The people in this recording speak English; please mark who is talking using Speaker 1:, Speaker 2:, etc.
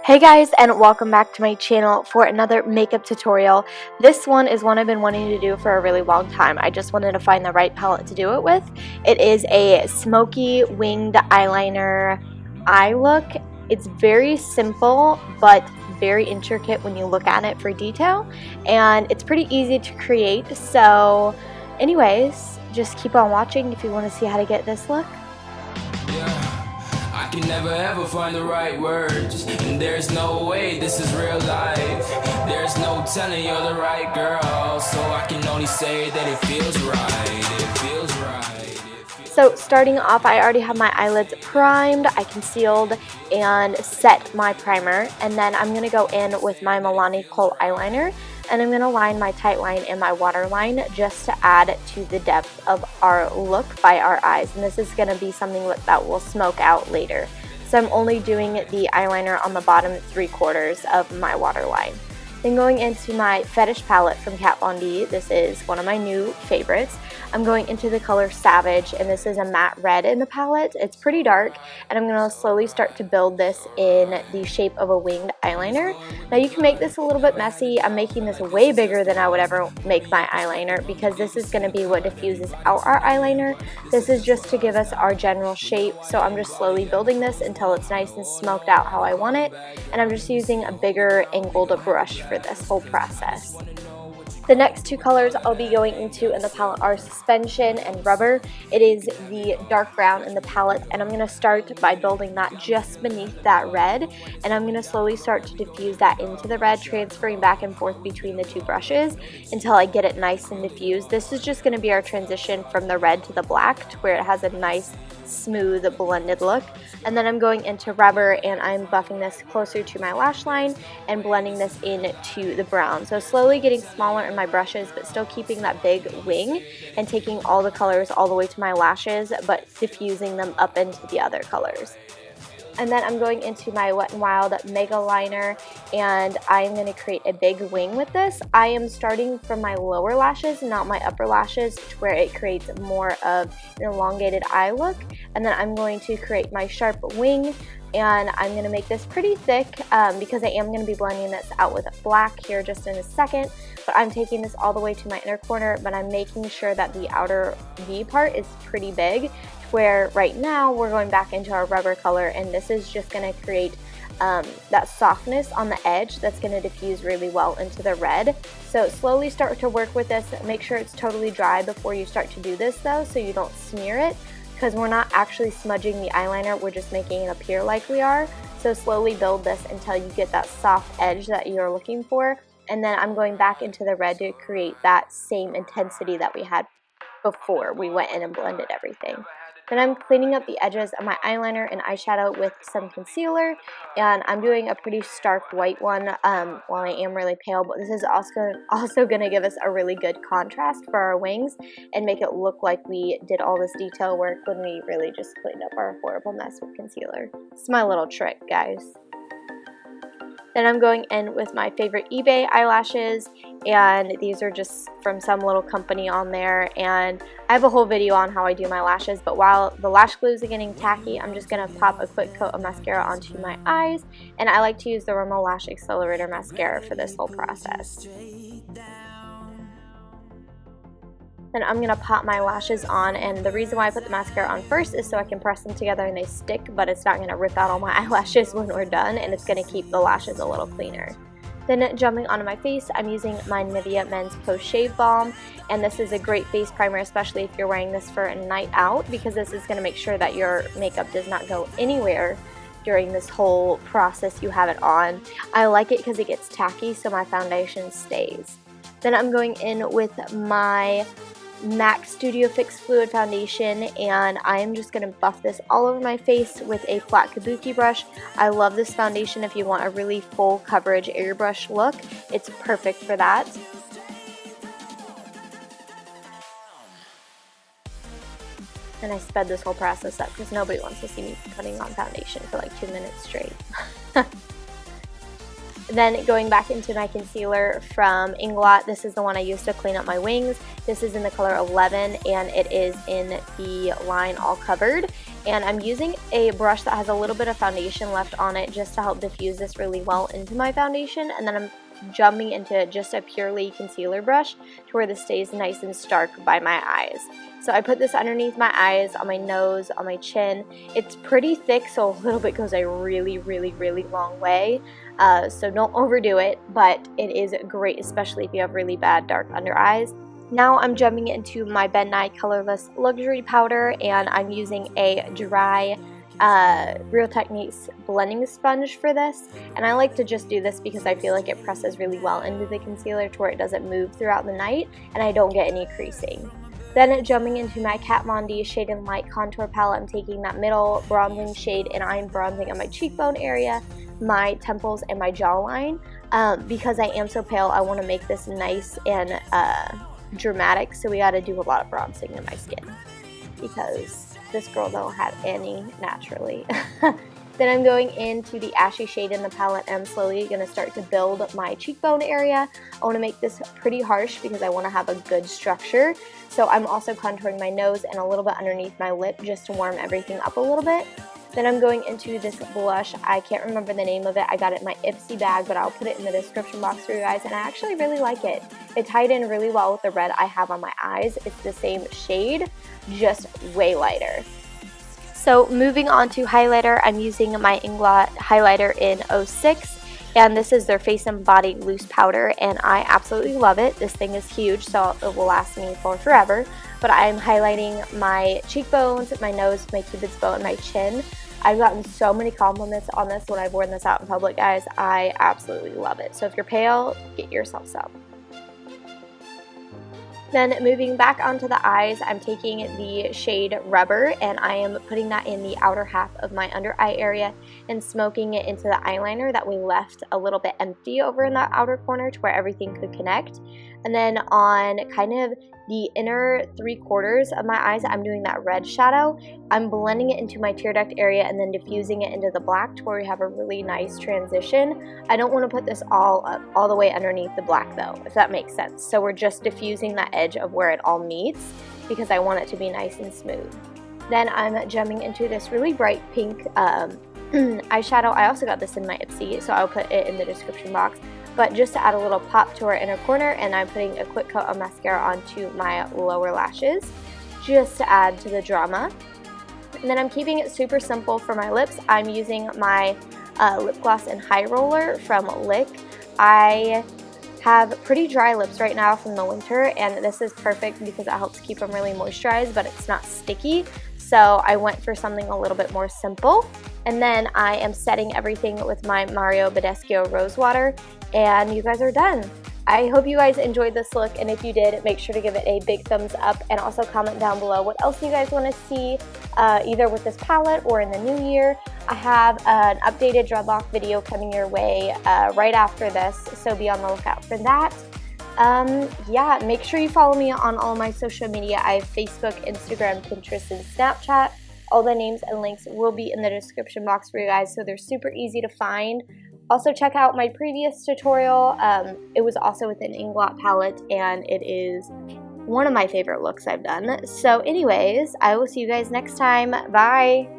Speaker 1: Hey guys, and welcome back to my channel for another makeup tutorial. This one is one I've been wanting to do for a really long time. I just wanted to find the right palette to do it with. It is a smoky winged eyeliner eye look. It's very simple but very intricate when you look at it for detail, and it's pretty easy to create. So anyways, just keep on watching if you want to see how to get this look.
Speaker 2: I can never ever find the right words, and there's no way this is real life. There's no telling you're the right girl, so I can only say that it feels right. It feels right.
Speaker 1: So starting off, I already have my eyelids primed, I concealed and set my primer, and then I'm going to go in with my Milani Kohl eyeliner, and I'm going to line my tight line and my waterline just to add to the depth of our look by our eyes. And this is going to be something that will smoke out later. So I'm only doing the eyeliner on the bottom 3/4 of my waterline. Then going into my Fetish palette from Kat Von D. This is one of my new favorites. I'm going into the color Savage, and this is a matte red in the palette. It's pretty dark, and I'm going to slowly start to build this in the shape of a winged eyeliner. Now you can make this a little bit messy. I'm making this way bigger than I would ever make my eyeliner because this is going to be what diffuses out our eyeliner. This is just to give us our general shape, so I'm just slowly building this until it's nice and smoked out how I want it, and I'm just using a bigger angled brush for this whole process. The next two colors I'll be going into in the palette are Suspension and Rubber. It is the dark brown in the palette, and I'm going to start by building that just beneath that red, and I'm going to slowly start to diffuse that into the red, transferring back and forth between the two brushes until I get it nice and diffused. This is just going to be our transition from the red to the black to where it has a nice smooth blended look. And then I'm going into Rubber, and I'm buffing this closer to my lash line and blending this into the brown. So slowly getting smaller in my brushes, but still keeping that big wing and taking all the colors all the way to my lashes, but diffusing them up into the other colors. And then I'm going into my Wet n Wild Mega Liner, and I'm going to create a big wing with this. I am starting from my lower lashes, not my upper lashes, to where it creates more of an elongated eye look. And then I'm going to create my sharp wing, and I'm going to make this pretty thick because I am going to be blending this out with black here just in a second. But I'm taking this all the way to my inner corner, but I'm making sure that the outer V part is pretty big, where right now we're going back into our rubber color, and this is just going to create that softness on the edge that's going to diffuse really well into the red. So slowly start to work with this. Make sure it's totally dry before you start to do this though, so you don't smear it, because we're not actually smudging the eyeliner, we're just making it appear like we are. So slowly build this until you get that soft edge that you're looking for, and then I'm going back into the red to create that same intensity that we had before we went in and blended everything. Then I'm cleaning up the edges of my eyeliner and eyeshadow with some concealer, and I'm doing a pretty stark white one while I am really pale, but this is also going to give us a really good contrast for our wings and make it look like we did all this detail work when we really just cleaned up our horrible mess with concealer. It's my little trick, guys. Then I'm going in with my favorite eBay eyelashes, and these are just from some little company on there, and I have a whole video on how I do my lashes, but while the lash glue is getting tacky, I'm just going to pop a quick coat of mascara onto my eyes, and I like to use the Rimmel Lash Accelerator mascara for this whole process. Then I'm going to pop my lashes on, and the reason why I put the mascara on first is so I can press them together and they stick, but it's not going to rip out all my eyelashes when we're done, and it's going to keep the lashes a little cleaner. Then jumping onto my face, I'm using my Nivea Men's Post Shave Balm, and this is a great face primer, especially if you're wearing this for a night out, because this is going to make sure that your makeup does not go anywhere during this whole process you have it on. I like it because it gets tacky, so my foundation stays. Then I'm going in with my MAC Studio Fix Fluid Foundation, and I am just going to buff this all over my face with a flat kabuki brush. I love this foundation if you want a really full coverage airbrush look. It's perfect for that. And I sped this whole process up because nobody wants to see me putting on foundation for like 2 minutes straight. Then going back into my concealer from Inglot, this is the one I used to clean up my wings. This is in the color 11, and it is in the line All Covered. And I'm using a brush that has a little bit of foundation left on it just to help diffuse this really well into my foundation. And then I'm jumping into just a purely concealer brush to where this stays nice and stark by my eyes. So I put this underneath my eyes, on my nose, on my chin. It's pretty thick, so a little bit goes a really, really, really long way. So don't overdo it, but it is great, especially if you have really bad dark under eyes. Now I'm jumping into my Ben Nye Colorless Luxury Powder, and I'm using a dry Real Techniques blending sponge for this, and I like to just do this because I feel like it presses really well into the concealer to where it doesn't move throughout the night and I don't get any creasing. Then jumping into my Kat Von D Shade and Light contour palette, I'm taking that middle bronzing shade and I'm bronzing on my cheekbone area, my temples, and my jawline. Because I am so pale, I want to make this nice and dramatic, so we got to do a lot of bronzing in my skin because this girl don't have any naturally. Then I'm going into the ashy shade in the palette and I'm slowly going to start to build my cheekbone area. I want to make this pretty harsh because I want to have a good structure. So I'm also contouring my nose and a little bit underneath my lip just to warm everything up a little bit. Then I'm going into this blush. I can't remember the name of it. I got it in my Ipsy bag, but I'll put it in the description box for you guys, and I actually really like it. It tied in really well with the red I have on my eyes. It's the same shade, just way lighter. So moving on to highlighter, I'm using my Inglot highlighter in 06, and this is their Face and Body Loose Powder, and I absolutely love it. This thing is huge, so it will last me for forever. But I'm highlighting my cheekbones, my nose, my cupid's bow, and my chin. I've gotten so many compliments on this when I've worn this out in public, guys. I absolutely love it. So if you're pale, get yourself some. Then moving back onto the eyes, I'm taking the shade Rubber and I am putting that in the outer half of my under eye area and smoking it into the eyeliner that we left a little bit empty over in that outer corner to where everything could connect. And then on kind of the inner 3/4 of my eyes, I'm doing that red shadow. I'm blending it into my tear duct area and then diffusing it into the black to where we have a really nice transition. I don't want to put this all the way underneath the black though, if that makes sense. So we're just diffusing that edge of where it all meets because I want it to be nice and smooth. Then I'm jumping into this really bright pink eyeshadow. I also got this in my Ipsy, so I'll put it in the description box. But just to add a little pop to our inner corner, and I'm putting a quick coat of mascara onto my lower lashes just to add to the drama. And then I'm keeping it super simple for my lips. I'm using my lip gloss and high roller from Lique. I have pretty dry lips right now from the winter, and this is perfect because it helps keep them really moisturized, but it's not sticky. So I went for something a little bit more simple. And then I am setting everything with my Mario Badescu Rose Water, and you guys are done. I hope you guys enjoyed this look, and if you did, make sure to give it a big thumbs up and also comment down below what else you guys want to see either with this palette or in the new year. I have an updated dreadlock video coming your way right after this, so be on the lookout for that. Yeah, make sure you follow me on all my social media. I have Facebook, Instagram, Pinterest, and Snapchat. All the names and links will be in the description box for you guys, so they're super easy to find. Also check out my previous tutorial. It was also with an Inglot palette, and it is one of my favorite looks I've done. So anyways, I will see you guys next time. Bye!